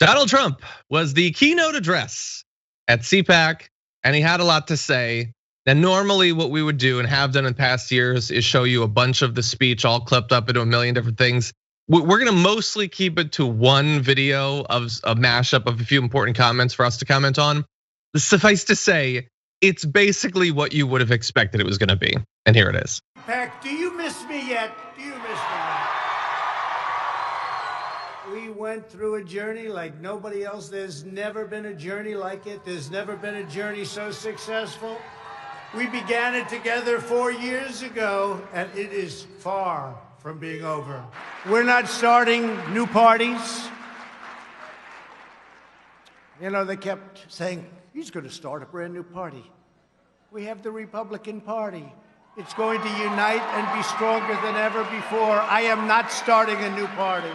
Donald Trump was the keynote address at CPAC, and he had a lot to say. Now, normally what we would do and have done in past years is show you a bunch of the speech all clipped up into a million different things. We're gonna mostly keep it to one video of a mashup of a few important comments for us to comment on. Suffice to say, it's basically what you would have expected it was gonna be. And here it is. Peck, do you miss me yet? Do you miss me yet? We went through a journey like nobody else. There's never been a journey like it. There's never been a journey so successful. We began it together 4 years ago, and it is far from being over. We're not starting new parties. You know, they kept saying, he's going to start a brand new party. We have the Republican Party. It's going to unite and be stronger than ever before. I am not starting a new party.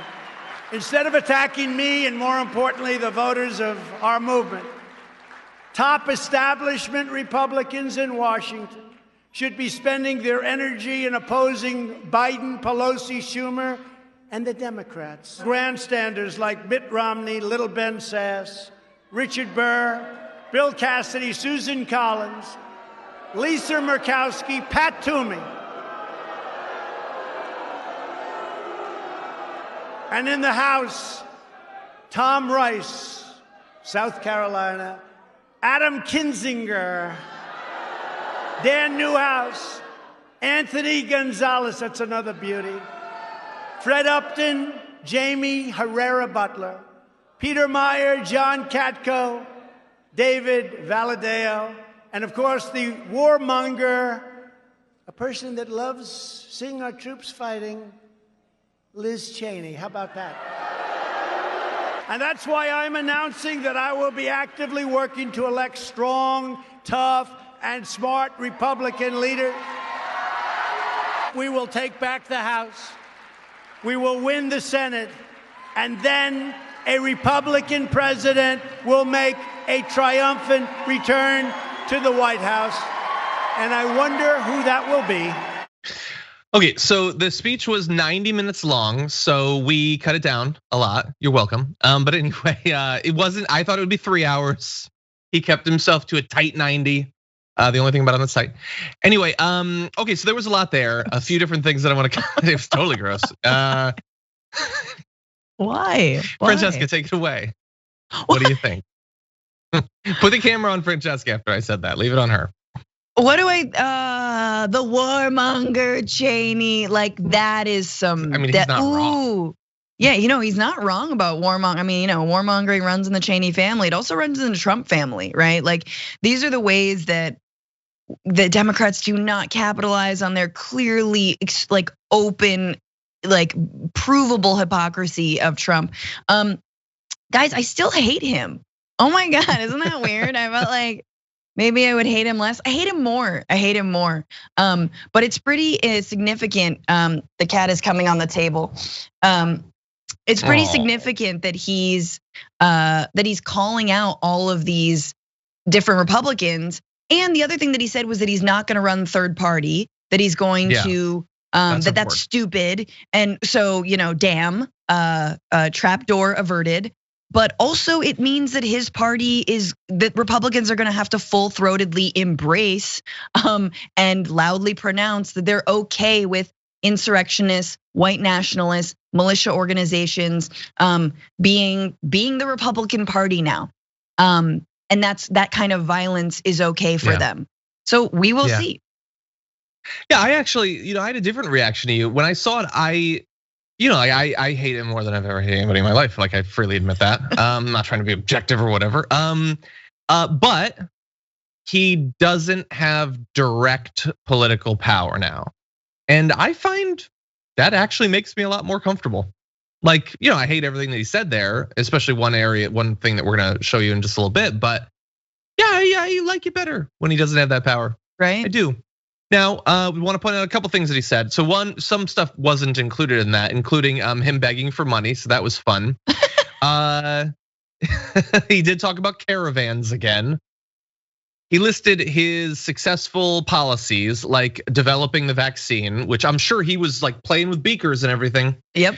Instead of attacking me, and more importantly, the voters of our movement, top establishment Republicans in Washington should be spending their energy in opposing Biden, Pelosi, Schumer, and the Democrats. Grandstanders like Mitt Romney, Little Ben Sass, Richard Burr, Bill Cassidy, Susan Collins, Lisa Murkowski, Pat Toomey. And in the House, Tom Rice, South Carolina, Adam Kinzinger, Dan Newhouse, Anthony Gonzalez, that's another beauty, Fred Upton, Jamie Herrera Butler, Peter Meyer, John Katko, David Valadeo, and of course the warmonger, a person that loves seeing our troops fighting, Liz Cheney. How about that? And that's why I'm announcing that I will be actively working to elect strong, tough, and smart Republican leaders. We will take back the House. We will win the Senate. And then a Republican president will make a triumphant return to the White House. And I wonder who that will be. Okay, so the speech was 90 minutes long, so we cut it down a lot. You're welcome. But anyway, it wasn't, I thought it would be 3 hours. He kept himself to a tight 90. The only thing about it on the site. Anyway, okay, so there was a lot there. A few different things that I want to comment. It was totally gross. Why? Francesca, take it away. What do you think? Put the camera on Francesca after I said that. Leave it on her. What do the warmonger Cheney, like that is some. I mean, he's not wrong. Yeah, he's not wrong about warmongering. I mean, warmongering runs in the Cheney family. It also runs in the Trump family, right? Like these are the ways that the Democrats do not capitalize on their clearly like open, like provable hypocrisy of Trump. Guys, I still hate him. Oh my God, isn't that weird? I felt like maybe I would hate him less. I hate him more. But it's pretty significant. The cat is coming on the table. It's pretty significant that he's calling out all of these different Republicans. And the other thing that he said was that he's not going to run third party. That he's going to that's stupid. And so damn, trapdoor averted. But also it means that his party that Republicans are gonna have to full-throatedly embrace and loudly pronounce that they're okay with insurrectionists, white nationalists, militia organizations being the Republican Party now. And that kind of violence is okay for them. So we will see. Yeah, I actually, I had a different reaction to you. When I saw it, I hate him more than I've ever hated anybody in my life. Like I freely admit that. I'm not trying to be objective or whatever. But he doesn't have direct political power now. And I find that actually makes me a lot more comfortable. Like, I hate everything that he said there, especially one thing that we're gonna show you in just a little bit. But yeah, I like it better when he doesn't have that power. Right? I do. Now, we want to point out a couple things that he said. So some stuff wasn't included in that, including him begging for money. So that was fun. He did talk about caravans again. He listed his successful policies, like developing the vaccine, which I'm sure he was like playing with beakers and everything. Yep.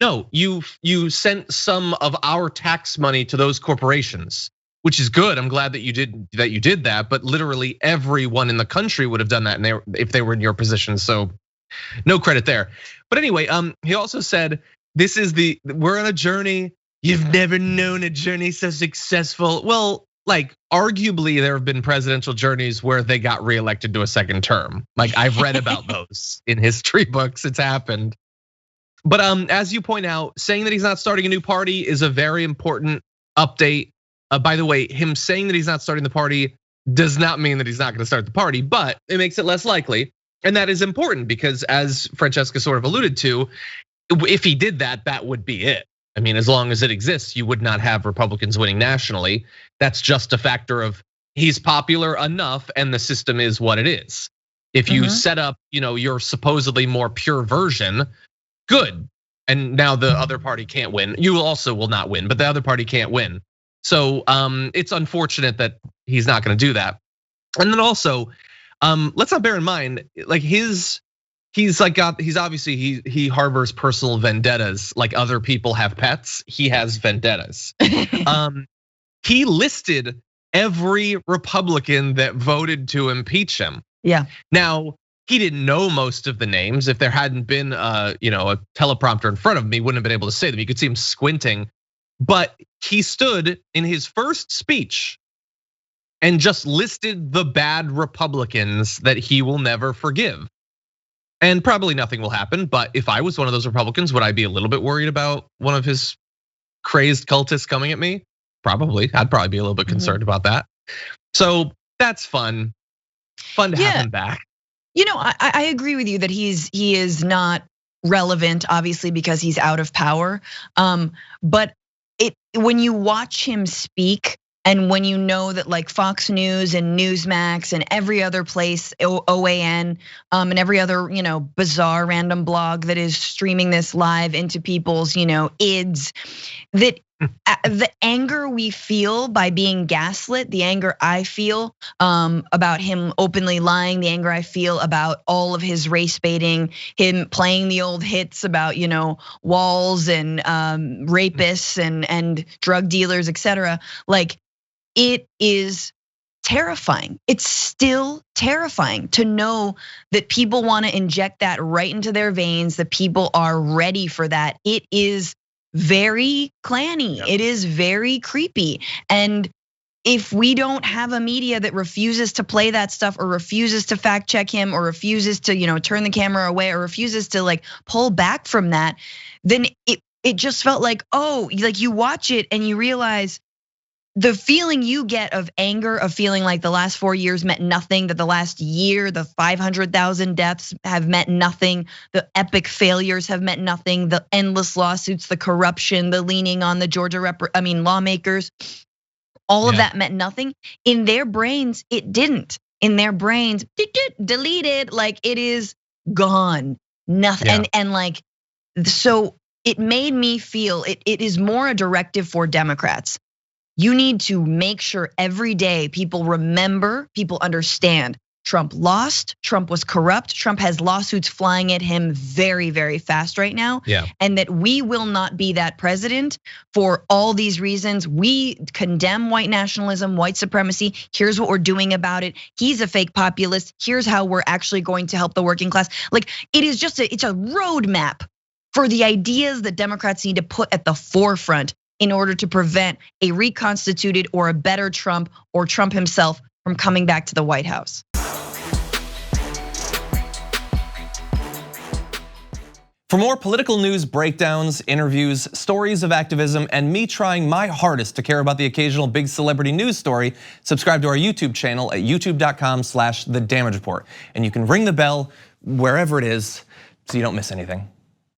No, you sent some of our tax money to those corporations, which is good. I'm glad that you did that. But literally everyone in the country would have done that, if they were in your position. So no credit there. But anyway, he also said, we're on a journey. You've never known a journey so successful. Well, like arguably there have been presidential journeys where they got reelected to a second term. Like I've read about those in history books, it's happened. But as you point out, saying that he's not starting a new party is a very important update. By the way, him saying that he's not starting the party does not mean that he's not gonna start the party, but it makes it less likely. And that is important because as Francesca sort of alluded to, if he did that, that would be it. I mean, as long as it exists, you would not have Republicans winning nationally. That's just a factor of he's popular enough and the system is what it is. If you set up, your supposedly more pure version, good. And now the other party can't win. You also will not win, but the other party can't win. So it's unfortunate that he's not gonna do that. And then also, let's not bear in mind, like he harbors personal vendettas like other people have pets. He has vendettas. He listed every Republican that voted to impeach him. Yeah. Now, he didn't know most of the names. If there hadn't been a teleprompter in front of him, he wouldn't have been able to say them. You could see him squinting. But he stood in his first speech and just listed the bad Republicans that he will never forgive. And probably nothing will happen, but if I was one of those Republicans, would I be a little bit worried about one of his crazed cultists coming at me? Probably, I'd probably be a little bit concerned about that. So that's fun to have him back. I agree with you that he is not relevant, obviously, because he's out of power. But when you watch him speak, and when you know that like Fox News and Newsmax and every other place, OAN, and every other bizarre random blog that is streaming this live into people's ids, that the anger we feel by being gaslit, the anger I feel about him openly lying, the anger I feel about all of his race baiting, him playing the old hits about walls and rapists and drug dealers, etc. Like, it is terrifying. It's still terrifying to know that people want to inject that right into their veins, that people are ready for that. It is very clanny. It is very creepy. And if we don't have a media that refuses to play that stuff or refuses to fact check him or refuses to turn the camera away or refuses to like pull back from that, then it just felt like, like you watch it and you realize the feeling you get of anger, of feeling like the last 4 years meant nothing, that the last year, the 500,000 deaths have meant nothing, the epic failures have meant nothing, the endless lawsuits, the corruption, the leaning on the Georgia lawmakers, all of that meant nothing. In their brains, it didn't. In their brains, deleted, like it is gone, nothing. And like, so it made me feel it is more a directive for Democrats. You need to make sure every day people remember, people understand Trump lost, Trump was corrupt, Trump has lawsuits flying at him very, very fast right now. And that we will not be that president for all these reasons. We condemn white nationalism, white supremacy. Here's what we're doing about it. He's a fake populist. Here's how we're actually going to help the working class. Like it is just it's a roadmap for the ideas that Democrats need to put at the forefront in order to prevent a reconstituted or a better Trump or Trump himself from coming back to the White House. For more political news breakdowns, interviews, stories of activism, and me trying my hardest to care about the occasional big celebrity news story, subscribe to our YouTube channel at youtube.com/The Damage Report. And you can ring the bell wherever it is so you don't miss anything.